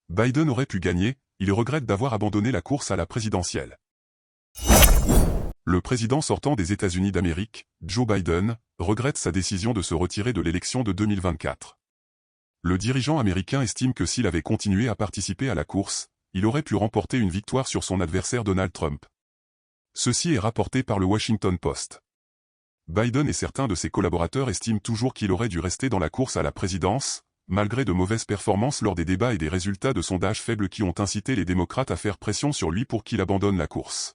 Biden aurait pu gagner, il regrette d'avoir abandonné la course à la présidentielle. Le président sortant des États-Unis d'Amérique, Joe Biden, regrette sa décision de se retirer de l'élection de 2024. Le dirigeant américain estime que s'il avait continué à participer à la course, il aurait pu remporter une victoire sur son adversaire Donald Trump. Ceci est rapporté par le Washington Post. Biden et certains de ses collaborateurs estiment toujours qu'il aurait dû rester dans la course à la présidence, malgré de mauvaises performances lors des débats et des résultats de sondages faibles qui ont incité les démocrates à faire pression sur lui pour qu'il abandonne la course.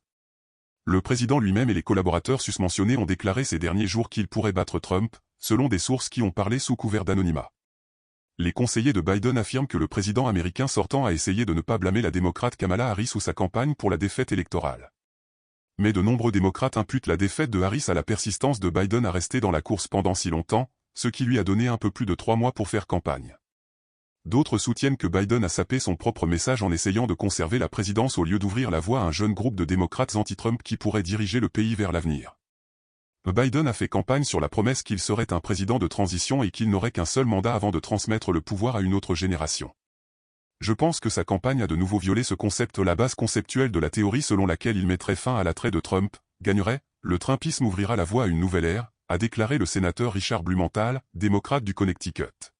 Le président lui-même et les collaborateurs susmentionnés ont déclaré ces derniers jours qu'il pourrait battre Trump, selon des sources qui ont parlé sous couvert d'anonymat. Les conseillers de Biden affirment que le président américain sortant a essayé de ne pas blâmer la démocrate Kamala Harris ou sa campagne pour la défaite électorale. Mais de nombreux démocrates imputent la défaite de Harris à la persistance de Biden à rester dans la course pendant si longtemps, ce qui lui a donné un peu plus de 3 mois pour faire campagne. D'autres soutiennent que Biden a sapé son propre message en essayant de conserver la présidence au lieu d'ouvrir la voie à un jeune groupe de démocrates anti-Trump qui pourrait diriger le pays vers l'avenir. Biden a fait campagne sur la promesse qu'il serait un président de transition et qu'il n'aurait qu'un seul mandat avant de transmettre le pouvoir à une autre génération. Je pense que sa campagne a de nouveau violé ce concept, la base conceptuelle de la théorie selon laquelle il mettrait fin à l'attrait de Trump, gagnerait, le Trumpisme ouvrira la voie à une nouvelle ère, a déclaré le sénateur Richard Blumenthal, démocrate du Connecticut.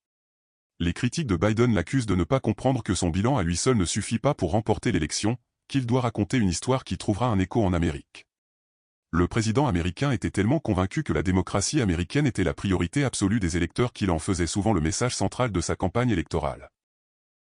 Les critiques de Biden l'accusent de ne pas comprendre que son bilan à lui seul ne suffit pas pour remporter l'élection, qu'il doit raconter une histoire qui trouvera un écho en Amérique. Le président américain était tellement convaincu que la démocratie américaine était la priorité absolue des électeurs qu'il en faisait souvent le message central de sa campagne électorale.